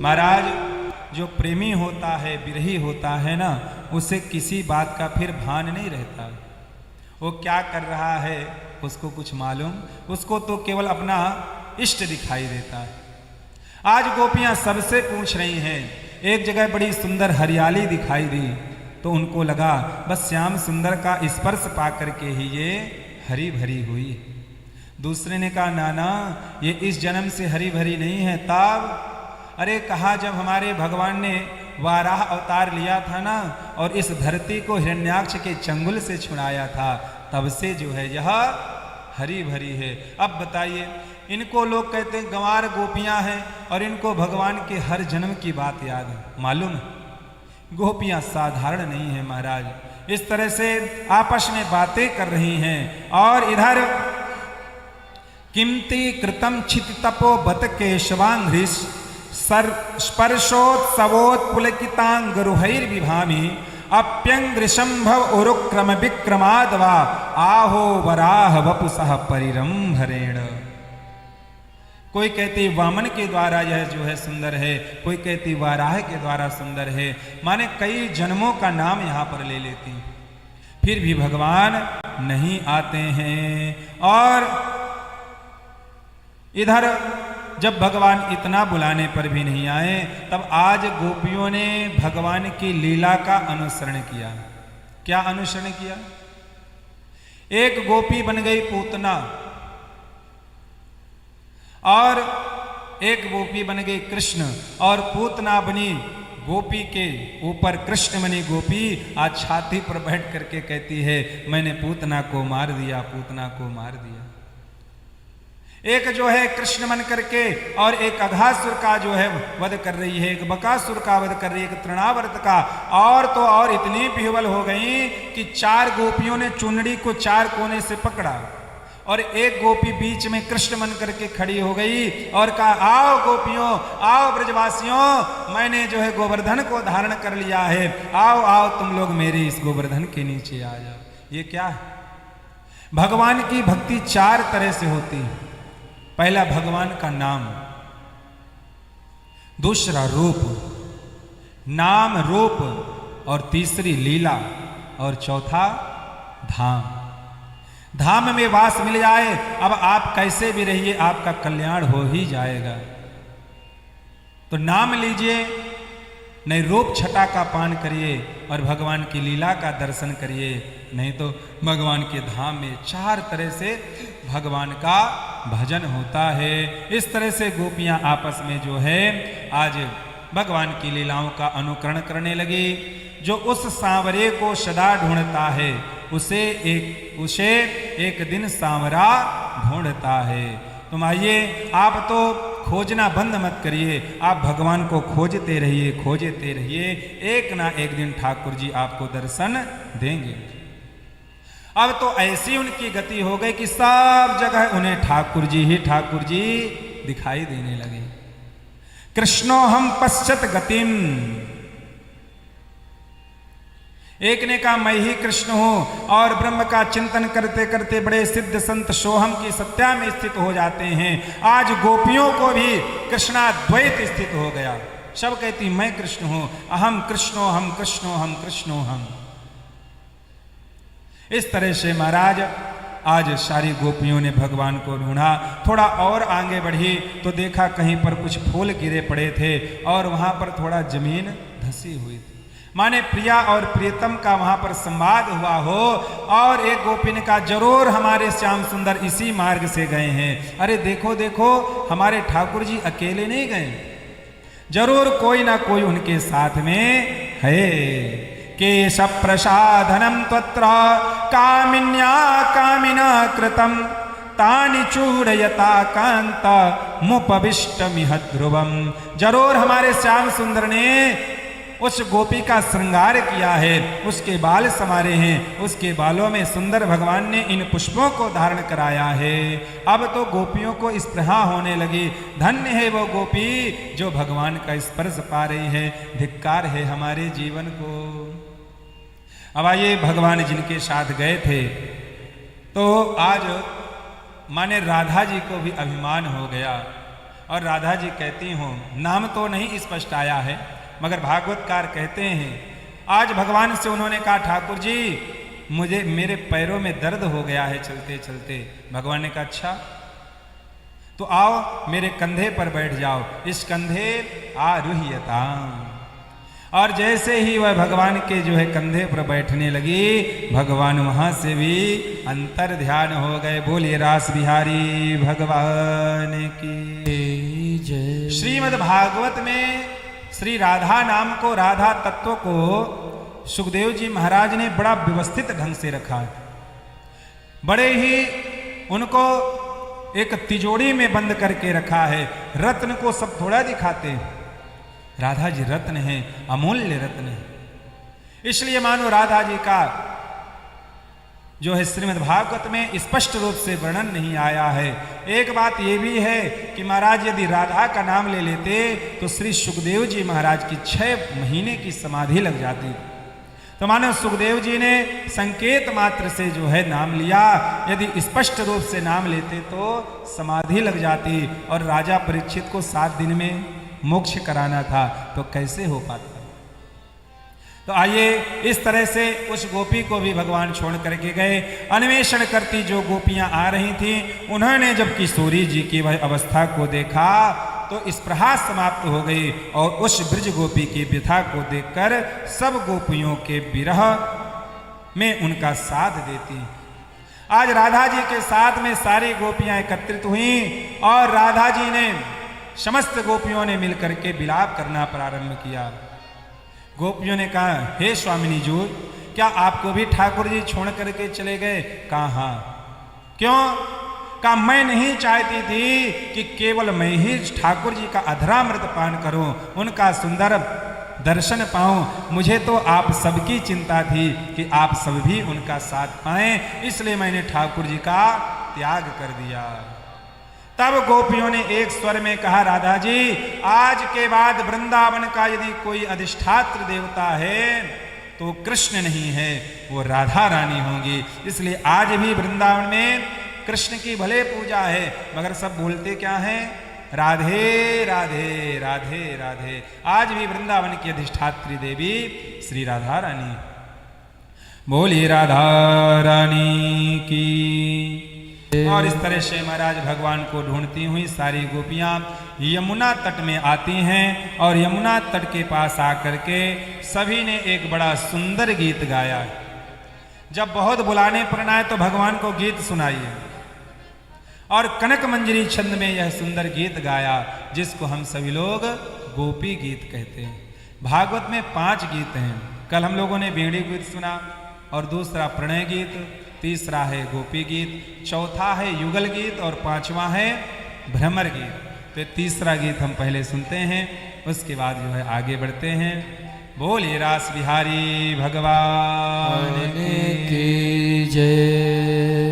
महाराज जो प्रेमी होता है, विरही होता है ना, उसे किसी बात का फिर भान नहीं रहता। वो क्या कर रहा है उसको कुछ मालूम, उसको तो केवल अपना इष्ट दिखाई देता है। आज गोपियां सबसे पूछ रही हैं। एक जगह बड़ी सुंदर हरियाली दिखाई दी तो उनको लगा बस श्याम सुंदर का स्पर्श पा करके ही ये हरी भरी हुई। दूसरे ने कहा नाना ये इस जन्म से हरी भरी नहीं है। तब अरे कहा जब हमारे भगवान ने वाराह अवतार लिया था ना और इस धरती को हिरण्याक्ष के चंगुल से छुड़ाया था, तब से जो है यह हरी भरी है। अब बताइए, इनको लोग कहते हैं गंवार गोपियां हैं और इनको भगवान के हर जन्म की बात याद है। मालूम है गोपियां साधारण नहीं है महाराज। इस तरह से आपस में बातें कर रही हैं और इधर किमति कृतम छित तपो बत केशवांघ्रिश स्पर्शोत्सवोत्पुलकितांग रुहैर विभामी अप्यंग्रिशंभव उरुक्रम विक्रमादवा आहो वराह वपुसः परिरंभरेण। कोई कहती वामन के द्वारा यह जो है सुंदर है, कोई कहती वाराह के द्वारा सुंदर है। माने कई जन्मों का नाम यहां पर ले लेती, फिर भी भगवान नहीं आते हैं। और इधर जब भगवान इतना बुलाने पर भी नहीं आए, तब आज गोपियों ने भगवान की लीला का अनुसरण किया। क्या अनुसरण किया? एक गोपी बन गई पूतना और एक गोपी बन गई कृष्ण, और पूतना बनी गोपी के ऊपर कृष्ण बनी गोपी। आज छाती पर बैठ करके कहती है मैंने पूतना को मार दिया, पूतना को मार दिया। एक जो है कृष्ण बन करके और एक अघासुर का जो है वध कर रही है, एक बकासुर का वध कर रही है, एक तृणावर्त का। और तो और इतनी विह्वल हो गई कि 4 गोपियों ने चुनड़ी को 4 कोने से पकड़ा और एक गोपी बीच में कृष्ण बन करके खड़ी हो गई और कहा आओ गोपियों, आओ ब्रजवासियों, मैंने जो है गोवर्धन को धारण कर लिया है, आओ आओ तुम लोग मेरे इस गोवर्धन के नीचे आ जाओ। ये क्या है? भगवान की भक्ति 4 तरह से होती है। पहला भगवान का नाम, दूसरा रूप, नाम रूप, और तीसरी लीला, और चौथा धाम। धाम में वास मिल जाए, अब आप कैसे भी रहिए आपका कल्याण हो ही जाएगा। तो नाम लीजिए, नहीं रूप छटा का पान करिए और भगवान की लीला का दर्शन करिए, नहीं तो भगवान के धाम में 4 तरह से भगवान का भजन होता है। इस तरह से गोपियां आपस में जो है आज भगवान की लीलाओं का अनुकरण करने लगी। जो उस सांवरे को सदा ढूंढता है उसे एक दिन सांवरा ढूंढता है। तुम आइए, आप तो खोजना बंद मत करिए, आप भगवान को खोजते रहिए, खोजते रहिए, एक ना एक दिन ठाकुर जी आपको दर्शन देंगे। अब तो ऐसी उनकी गति हो गई कि सब जगह उन्हें ठाकुर जी दिखाई देने लगे। कृष्णो हम पश्चात गतिम, एक ने कहा मैं ही कृष्ण हूं और ब्रह्म का चिंतन करते करते बड़े सिद्ध संत सोहम की सत्या में स्थित हो जाते हैं। आज गोपियों को भी कृष्णाद्वैत स्थित हो गया। सब कहती मैं कृष्ण हूं, अहम कृष्णो हम कृष्णो हम कृष्णो हम। इस तरह से महाराज आज सारी गोपियों ने भगवान को ढूंढा। थोड़ा और आगे बढ़ी तो देखा कहीं पर कुछ फूल गिरे पड़े थे और वहां पर थोड़ा जमीन धसी हुई थी। माने प्रिया और प्रियतम का वहां पर संवाद हुआ हो। और एक गोपी ने कहा जरूर हमारे श्याम सुंदर इसी मार्ग से गए हैं। अरे देखो देखो, हमारे ठाकुर जी अकेले नहीं गए, जरूर कोई ना कोई उनके साथ में है। केश प्रसाधनम तत्र कामिन्या कामिना कृतम तानि चूड़यता कांत मुपविष्टमिह ध्रुवम। जरूर हमारे श्याम सुंदर ने उस गोपी का श्रृंगार किया है, उसके बाल संवारे हैं, उसके बालों में सुंदर भगवान ने इन पुष्पों को धारण कराया है। अब तो गोपियों को स्पृहा होने लगी, धन्य है वो गोपी जो भगवान का स्पर्श पा रही है, धिक्कार है हमारे जीवन को। अब आइए, भगवान जिनके साथ गए थे तो आज माने राधा जी को भी अभिमान हो गया। और राधा जी कहती हूँ, नाम तो नहीं स्पष्ट आया है, मगर भागवतकार कहते हैं आज भगवान से उन्होंने कहा ठाकुर जी मुझे मेरे पैरों में दर्द हो गया है चलते चलते। भगवान ने कहा अच्छा तो आओ मेरे कंधे पर बैठ जाओ, इस कंधे आरुह्यता। और जैसे ही वह भगवान के जो है कंधे पर बैठने लगी, भगवान वहां से भी अंतर ध्यान हो गए। बोलिए रास बिहारी भगवान की जय। श्रीमद् भागवत में श्री राधा नाम को, राधा तत्व को सुखदेव जी महाराज ने बड़ा व्यवस्थित ढंग से रखा। बड़े ही उनको एक तिजोरी में बंद करके रखा है। रत्न को सब थोड़ा दिखाते हैं, राधा जी रत्न है, अमूल्य रत्न है। इसलिए मानो राधा जी का जो है श्रीमद् भागवत में स्पष्ट रूप से वर्णन नहीं आया है। एक बात यह भी है कि महाराज यदि राधा का नाम ले लेते तो श्री सुखदेव जी महाराज की 6 महीने की समाधि लग जाती। तो मानो सुखदेव जी ने संकेत मात्र से जो है नाम लिया, यदि स्पष्ट रूप से नाम लेते तो समाधि लग जाती और राजा परीक्षित को 7 दिन में मोक्ष कराना था, तो कैसे हो पाता। तो आइए इस तरह से उस गोपी को भी भगवान छोड़ करके गए। अन्वेषण करती जो गोपियां आ रही थीं, उन्होंने जब किशोरी जी की वह अवस्था को देखा तो स्पृहा समाप्त हो गई और उस ब्रज गोपी की व्यथा को देखकर सब गोपियों के विरह में उनका साथ देती। आज राधा जी के साथ में सारी गोपियां एकत्रित हुई और राधा जी ने समस्त गोपियों ने मिलकर के विलाप करना प्रारंभ किया। गोपियों ने कहा हे स्वामिनी जी, क्या आपको भी ठाकुर जी छोड़ करके चले गए? कहा हाँ। क्यों? कहा मैं नहीं चाहती थी कि केवल मैं ही ठाकुर जी का अधरामृत पान करूं, उनका सुंदर दर्शन पाऊं। मुझे तो आप सबकी चिंता थी कि आप सब भी उनका साथ पाएं, इसलिए मैंने ठाकुर जी का त्याग कर दिया। तब गोपियों ने एक स्वर में कहा राधा जी, आज के बाद वृंदावन का यदि कोई अधिष्ठात्र देवता है तो कृष्ण नहीं है, वो राधा रानी होंगी। इसलिए आज भी वृंदावन में कृष्ण की भले पूजा है, मगर सब बोलते क्या हैं? राधे राधे राधे राधे। आज भी वृंदावन की अधिष्ठात्री देवी श्री राधा रानी। बोलिए राधा रानी की। और इस तरह से महाराज भगवान को ढूंढती हुई सारी गोपियां यमुना तट में आती हैं और यमुना तट के पास आकर के सभी ने एक बड़ा सुंदर गीत गाया। जब बहुत बुलाने पर आए तो भगवान को गीत सुनाइए, और कनक मंजरी छंद में यह सुंदर गीत गाया जिसको हम सभी लोग गोपी गीत कहते हैं। भागवत में 5 गीत हैं। कल हम लोगों ने बेड़ी गीत सुना, और दूसरा प्रणय गीत, तीसरा है गोपी गीत, चौथा है युगल गीत और 5वां है भ्रमर गीत। तो तीसरा गीत हम पहले सुनते हैं, उसके बाद जो है आगे बढ़ते हैं। बोलिए रास बिहारी भगवान की जय।